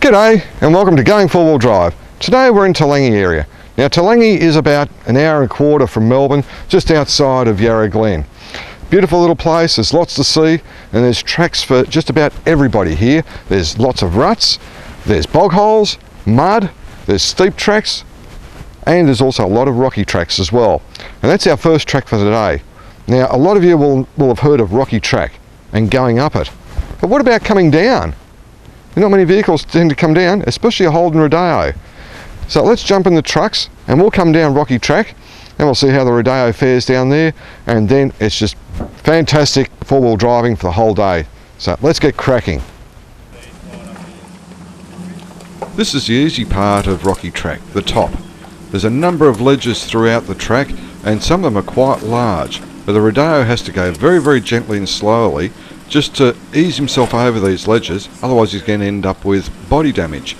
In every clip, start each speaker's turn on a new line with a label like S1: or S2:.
S1: G'day and welcome to Going 4-Wheel Drive. Today we're in Toolangi area. Now Toolangi is about an hour and a quarter from Melbourne, just outside of Yarra Glen. Beautiful little place, there's lots to see and there's tracks for just about everybody here. There's lots of ruts, there's bog holes, mud, there's steep tracks and there's also a lot of rocky tracks as well. And that's our first track for today. Now a lot of you will have heard of rocky track and going up it. But what about coming down? Not many vehicles tend to come down, especially a Holden Rodeo. So let's jump in the trucks and we'll come down rocky track and we'll see how the Rodeo fares down there, and then it's just fantastic four-wheel driving for the whole day. So let's get cracking. This is the easy part of rocky track, the top. There's a number of ledges throughout the track and some of them are quite large, but the Rodeo has to go very, very gently and slowly just to ease himself over these ledges, otherwise he's going to end up with body damage.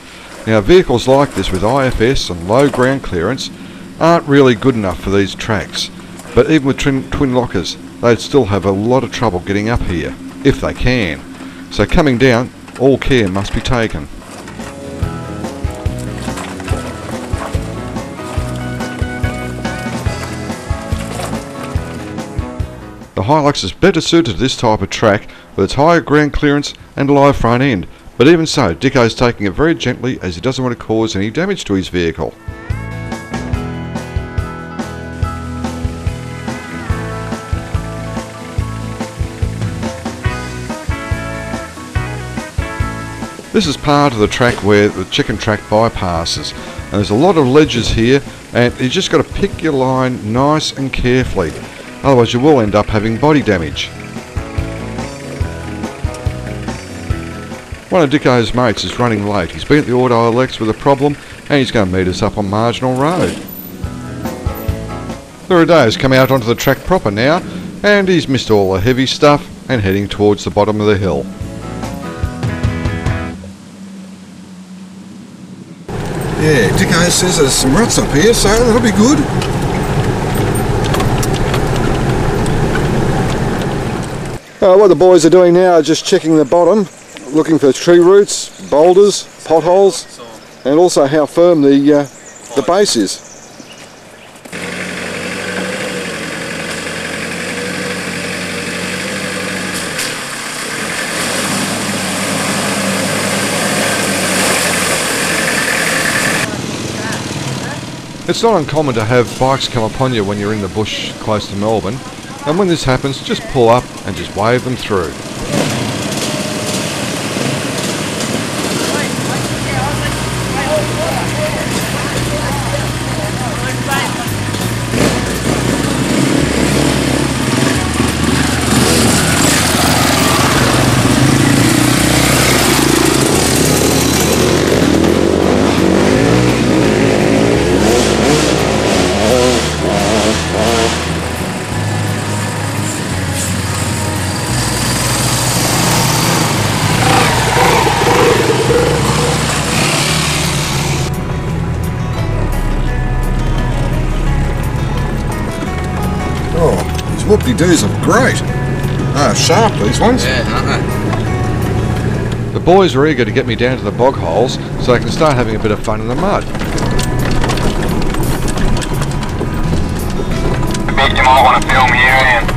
S1: Now vehicles like this with IFS and low ground clearance aren't really good enough for these tracks, but even with twin lockers they'd still have a lot of trouble getting up here, if they can. So coming down, all care must be taken. The Hilux is better suited to this type of track with its higher ground clearance and low front end, but even so, Dicko's taking it very gently as he doesn't want to cause any damage to his vehicle. This is part of the track where the chicken track bypasses, and there's a lot of ledges here and you just got to pick your line nice and carefully. Otherwise you will end up having body damage. One of Dicko's mates is running late. He's been at the Auto Alex with a problem and he's going to meet us up on Marginal Road. The Rodeo's come out onto the track proper now and he's missed all the heavy stuff and heading towards the bottom of the hill.
S2: Yeah, Dicko says there's some ruts up here, so that'll be good.
S1: What the boys are doing now are just checking the bottom, looking for tree roots, boulders, potholes, and also how firm the base is. It's not uncommon to have bikes come upon you when you're in the bush close to Melbourne, and when this happens, just pull up and just wave them through.
S2: Whoop-de-doos are great. Sharp these ones.
S3: Yeah, aren't they?
S1: The boys are eager to get me down to the bog holes so I can start having a bit of fun in the mud.
S4: I think you might want to film here, Ian.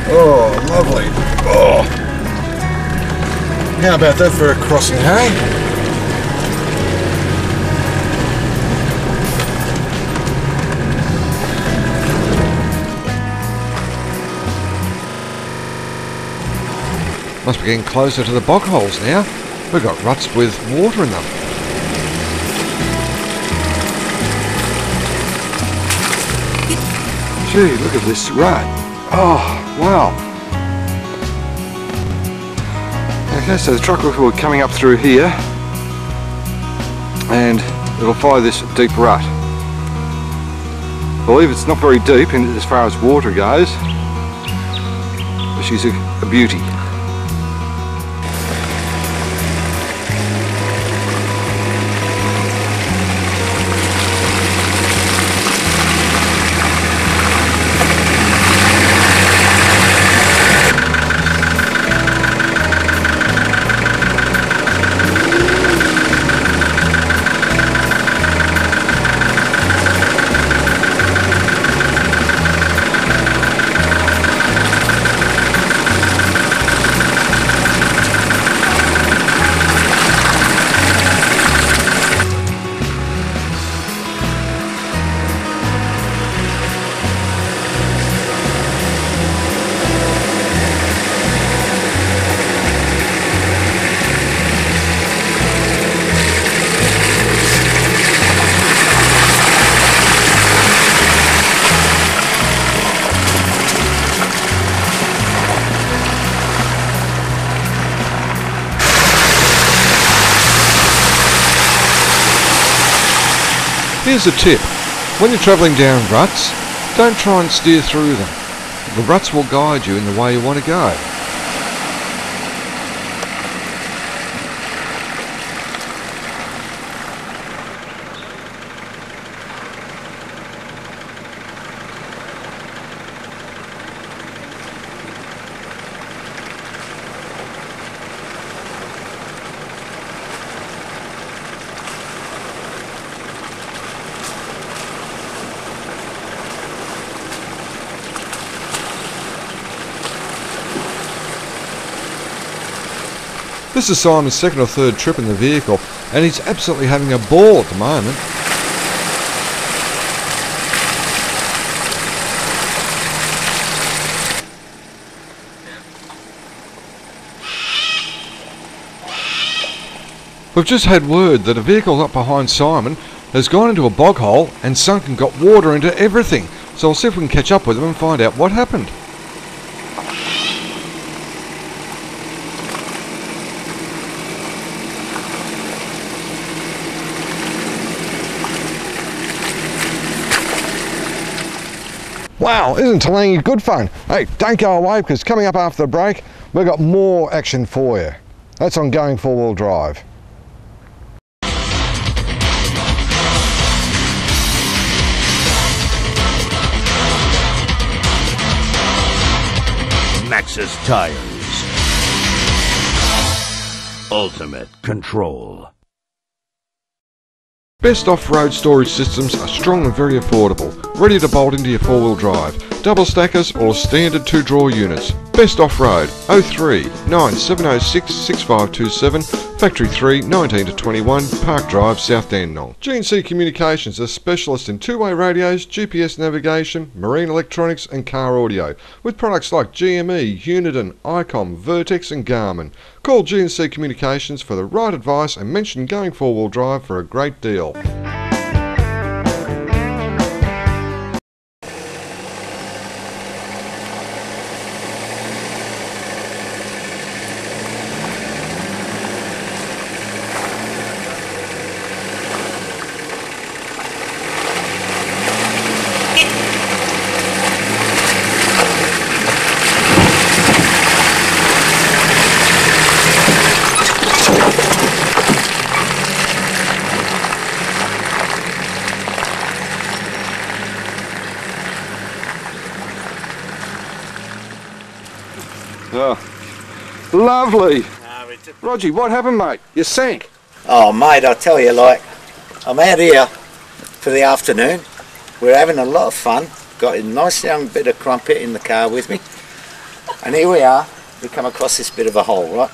S2: Oh, lovely. Oh. How about that for a crossing, hey?
S1: Must be getting closer to the bog holes now. We've got ruts with water in them. Gee, look at this rut. Oh, wow. Okay, so the truck will be coming up through here and it'll follow this deep rut. I believe it's not very deep in as far as water goes, but she's a beauty. Here's a tip. When you're travelling down ruts, don't try and steer through them. The ruts will guide you in the way you want to go. This is Simon's second or third trip in the vehicle and he's absolutely having a ball at the moment. We've just had word that a vehicle up behind Simon has gone into a bog hole and sunk and got water into everything. So I'll see if we can catch up with them and find out what happened. Wow, isn't Toolangi good fun? Hey, don't go away because coming up after the break, we've got more action for you. That's on Going Four-Wheel Drive.
S3: Maxxis Tires. Ultimate control.
S1: Best off-road storage systems are strong and very affordable, ready to bolt into your four-wheel drive, double stackers or standard two-drawer units. Best off-road 03 9706 6527, Factory 3 19 to 21, Park Drive, South Dandenong. G&C Communications are specialists in two-way radios, GPS navigation, marine electronics and car audio, with products like GME, Uniden, ICOM, Vertex and Garmin. Call G&C Communications for the right advice and mention Going Four-Wheel Drive for a great deal. Oh, lovely. Rogie, what happened, mate? You sank.
S5: Oh, mate, I tell you, like, I'm out here for the afternoon. We're having a lot of fun. Got a nice young bit of crumpet in the car with me. And here we are. We come across this bit of a hole, right?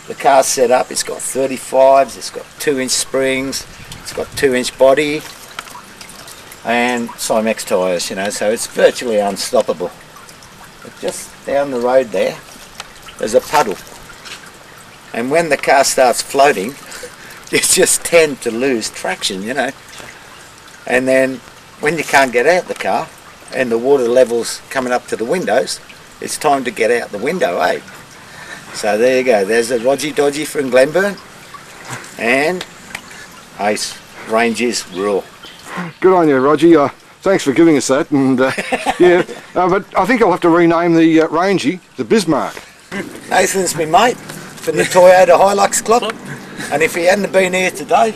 S5: The car's set up. It's got 35s. It's got 2-inch springs. It's got 2-inch body. And Simex tyres, you know, so it's virtually unstoppable. But just down the road there's a puddle. And when the car starts floating, you just tend to lose traction, you know. And then when you can't get out the car and the water level's coming up to the windows, it's time to get out the window, eh? So there you go. There's a Rogie Dodgy from Glenburn, and Ace Rangers rule.
S1: Good on you, Rogie. Thanks for giving us that. And yeah, but I think I'll have to rename the Rangy the Bismarck.
S5: Nathan's my mate from the Toyota Hilux Club, and if he hadn't been here today,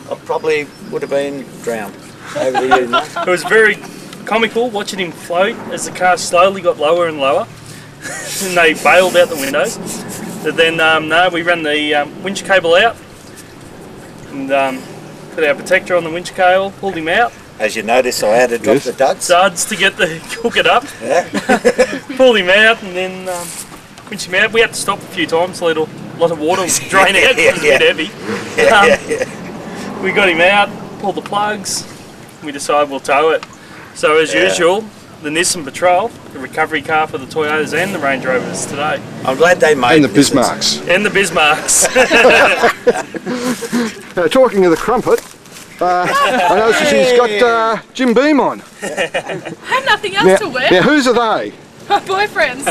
S5: I probably would have been drowned. Over to you, mate.
S6: It was very comical watching him float as the car slowly got lower and lower, and they bailed out the windows. But then, no, we ran the winch cable out and put our protector on the winch cable, pulled him out.
S5: As you notice, I had to drop the duds.
S6: Duds to get the hook it up.
S5: Yeah.
S6: Pulled him out and then winched him out. We had to stop a few times, let a lot of water drain out because it was a bit heavy. We got him out, pulled the plugs. We decided we'll tow it. So as usual, the Nissan Patrol, the recovery car for the Toyotas and the Range Rovers today.
S5: I'm glad they made
S1: and the Bismarcks.
S6: And the Bismarcks.
S1: Talking of the crumpet, I noticed she's got Jim Beam on.
S7: I have nothing else to wear.
S1: Now whose are they?
S7: My boyfriend's.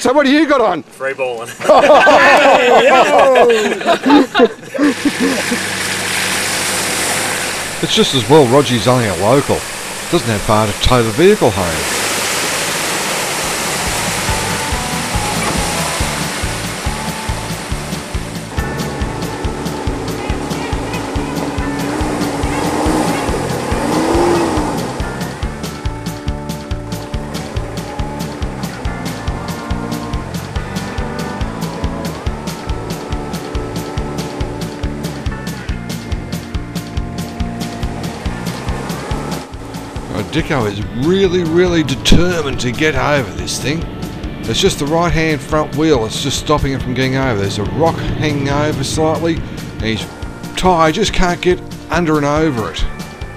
S1: So what do you got on?
S6: Free balling.
S1: It's just as well Rogie's only a local. Doesn't have far to tow the vehicle home. Dicko is really determined to get over this thing. It's just the right hand front wheel that's just stopping him from getting over. There's a rock hanging over slightly and his tyre just can't get under and over it.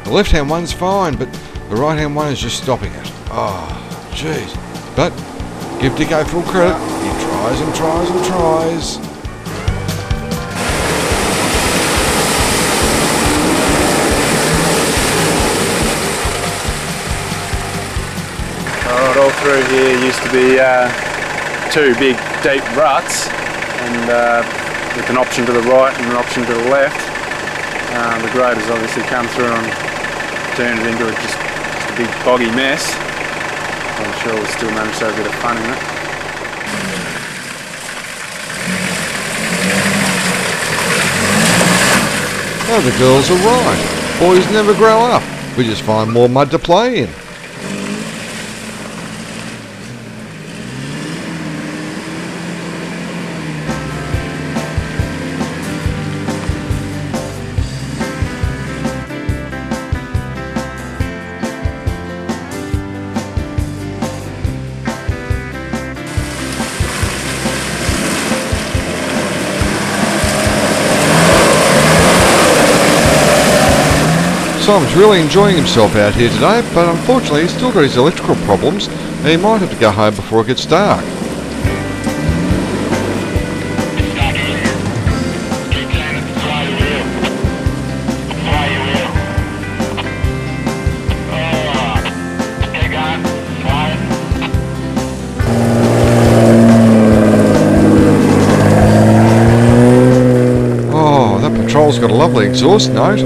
S1: The left hand one's fine, but the right hand one is just stopping it. Oh, jeez. But give Dicko full credit. He tries and tries and tries.
S8: All through here used to be two big deep ruts, and with an option to the right and an option to the left. The grade has obviously come through and turned it into just a big boggy mess. I'm sure we'll still manage to have a bit of fun in it.
S1: Oh, the girls are right. Boys never grow up. We just find more mud to play in. Simon's really enjoying himself out here today, but unfortunately he's still got his electrical problems and he might have to go home before it gets dark. Oh, that Patrol's got a lovely exhaust note.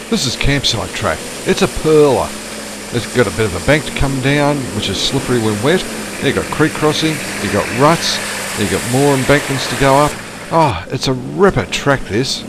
S1: This is campsite track. It's a perler. It's got a bit of a bank to come down, which is slippery when wet. You've got creek crossing, you've got ruts, you've got more embankments to go up. Oh, it's a ripper track this.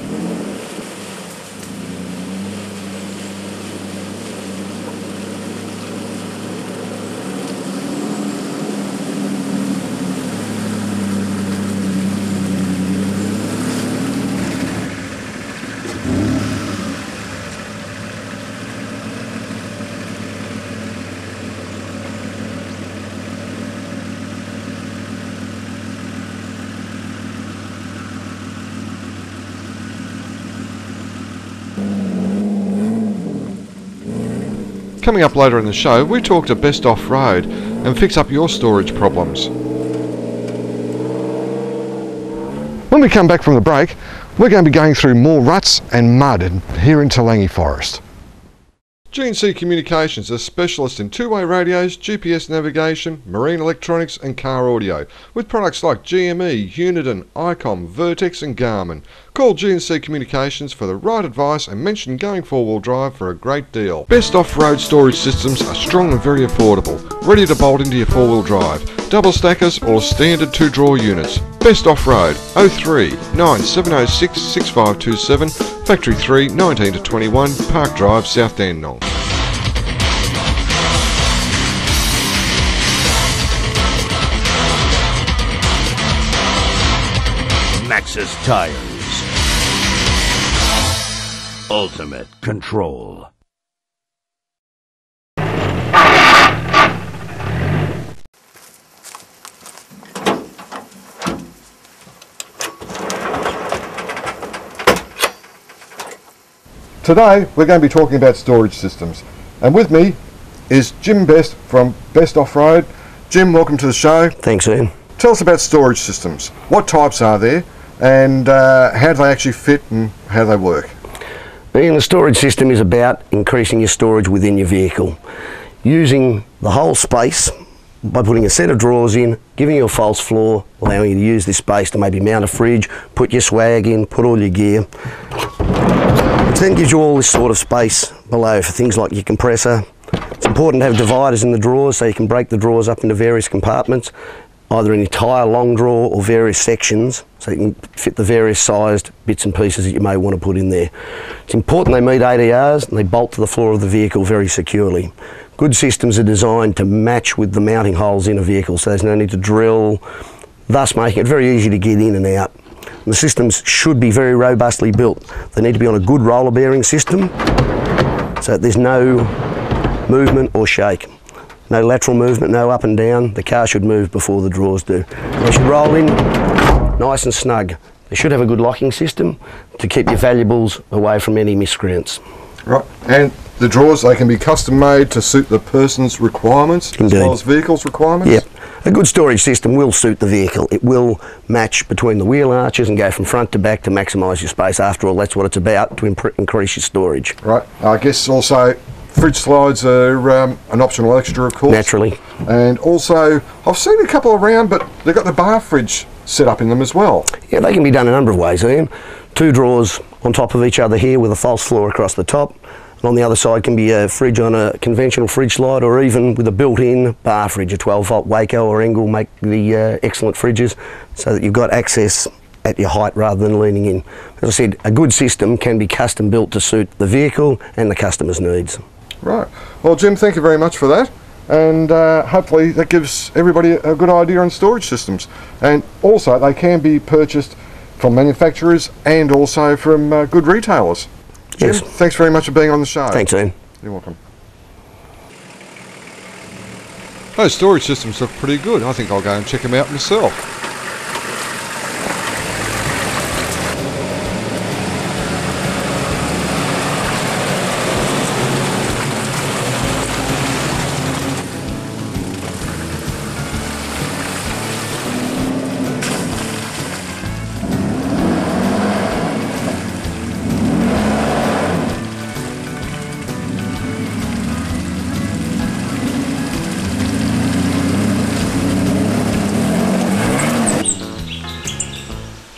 S1: Coming up later in the show, we talk to Best Off-Road and fix up your storage problems. When we come back from the break, we're going to be going through more ruts and mud here in Toolangi Forest. G&C Communications, a specialist in two-way radios, GPS navigation, marine electronics and car audio, with products like GME, Uniden, ICOM, Vertex and Garmin. Call G&C Communications for the right advice and mention going four-wheel drive for a great deal. Best Off-Road storage systems are strong and very affordable, ready to bolt into your four-wheel drive, double stackers or standard two-drawer units. Best Off-Road 03 9706 6527, Factory 3 19 to 21, Park Drive, South Dandenong.
S3: Maxxis Tires. Ultimate control.
S1: Today we're going to be talking about storage systems, and with me is Jim Best from Best Off-Road. Jim, welcome to the show.
S9: Thanks, Ian.
S1: Tell us about storage systems. What types are there, and how do they actually fit and how do they work?
S9: Ian, the storage system is about increasing your storage within your vehicle, using the whole space by putting a set of drawers in, giving you a false floor, allowing you to use this space to maybe mount a fridge, put your swag in, put all your gear. It then gives you all this sort of space below for things like your compressor. It's important to have dividers in the drawers so you can break the drawers up into various compartments, either an entire long drawer or various sections, so you can fit the various sized bits and pieces that you may want to put in there. It's important they meet ADRs and they bolt to the floor of the vehicle very securely. Good systems are designed to match with the mounting holes in a vehicle, so there's no need to drill, thus making it very easy to get in and out. The systems should be very robustly built. They need to be on a good roller bearing system so that there's no movement or shake. No lateral movement, no up and down. The car should move before the drawers do. They should roll in nice and snug. They should have a good locking system to keep your valuables away from any miscreants.
S1: Right, and the drawers, they can be custom made to suit the person's requirements.
S9: Indeed.
S1: As well as vehicle's requirements?
S9: Yep. A good storage system will suit the vehicle. It will match between the wheel arches and go from front to back to maximise your space. After all, that's what it's about, to increase your storage.
S1: Right. I guess also fridge slides are an optional extra, of course.
S9: Naturally.
S1: And also, I've seen a couple around, but they've got the bar fridge set up in them as well.
S9: Yeah, they can be done a number of ways, Ian. Two drawers on top of each other here with a false floor across the top. And on the other side can be a fridge on a conventional fridge slide, or even with a built-in bar fridge. A 12-volt Waco or Engel make the excellent fridges, so that you've got access at your height rather than leaning in. As I said, a good system can be custom built to suit the vehicle and the customer's needs.
S1: Right. Well, Jim, thank you very much for that. And hopefully that gives everybody a good idea on storage systems. And also, they can be purchased from manufacturers and also from good retailers. Jim,
S9: Yes.
S1: thanks very much for being on the show.
S9: Thanks, Ian.
S1: You're welcome. Those storage systems look pretty good. I think I'll go and check them out myself.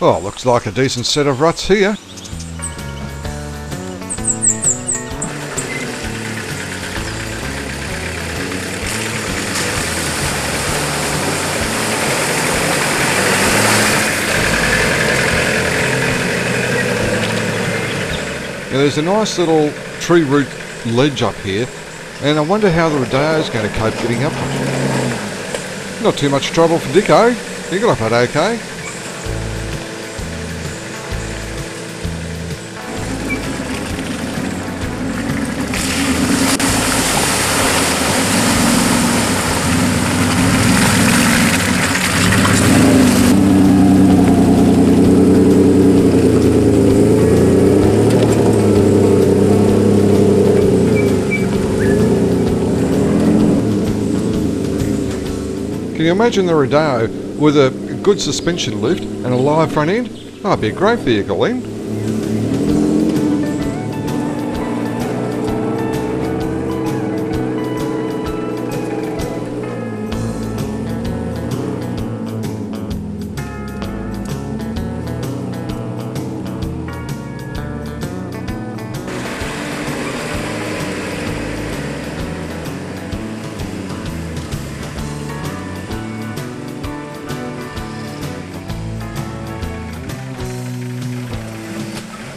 S1: Oh, looks like a decent set of ruts here. there's a nice little tree root ledge up here, and I wonder how the Rodeo's going to cope getting up. Not too much trouble for Dicko. He got up that okay. Can you imagine the Rodeo with a good suspension lift and a live front end? Oh, it'd be a great vehicle then.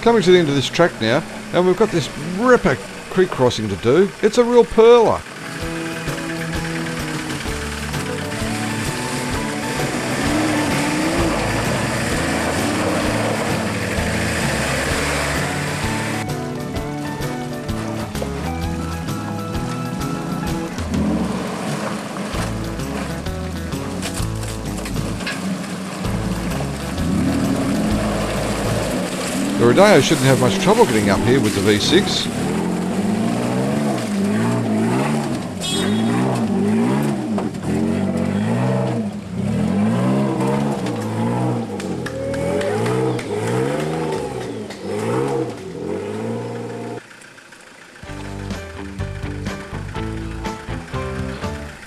S1: Coming to the end of this track now, and we've got this ripper creek crossing to do. It's a real perler. The Rodeo shouldn't have much trouble getting up here with the V6.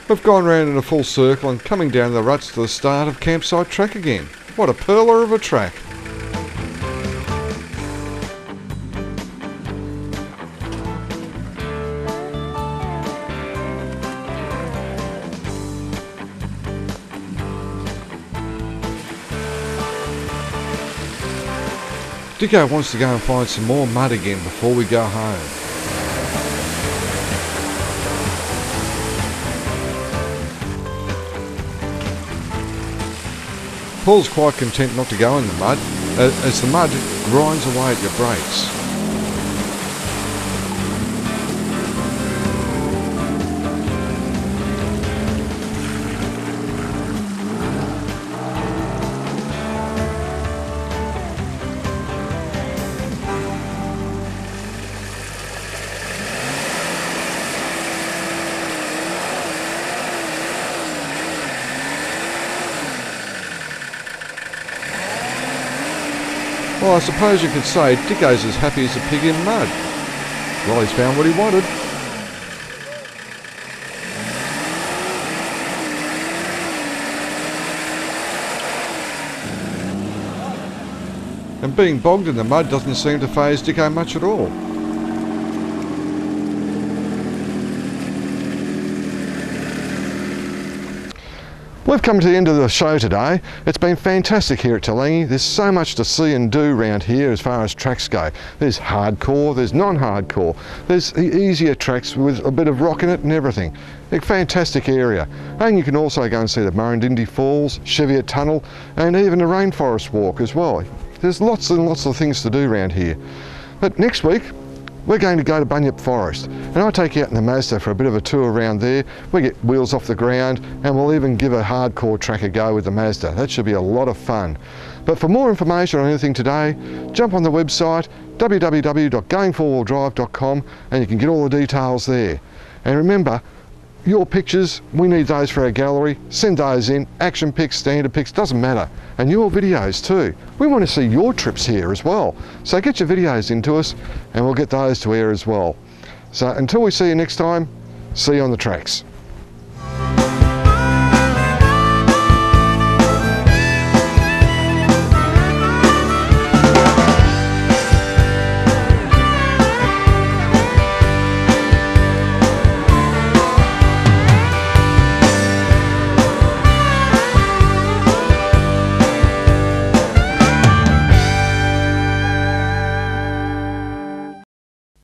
S1: We've gone round in a full circle and coming down the ruts to the start of campsite track again. What a perler of a track. Dicko wants to go and find some more mud again before we go home. Paul's quite content not to go in the mud, as the mud grinds away at your brakes. Well, I suppose you could say Dicko's as happy as a pig in mud. Well, he's found what he wanted. And being bogged in the mud doesn't seem to faze Dicko much at all. We've come to the end of the show today. It's been fantastic here at Toolangi. There's so much to see and do around here as far as tracks go. There's hardcore, there's non-hardcore, there's the easier tracks with a bit of rock in it and everything. A fantastic area. And you can also go and see the Murrindindi Falls, Cheviot Tunnel, and even the Rainforest Walk as well. There's lots and lots of things to do around here. But next week, we're going to go to Bunyip Forest, and I'll take you out in the Mazda for a bit of a tour around there. We get wheels off the ground, and we'll even give a hardcore track a go with the Mazda. That should be a lot of fun. But for more information on anything today, jump on the website www.going4wheeldrive.com, and you can get all the details there. And remember, your pictures, we need those for our gallery. Send those in, action pics, standard pics, doesn't matter. And your videos too. We want to see your trips here as well. So get your videos into us and we'll get those to air as well. So until we see you next time, see you on the tracks.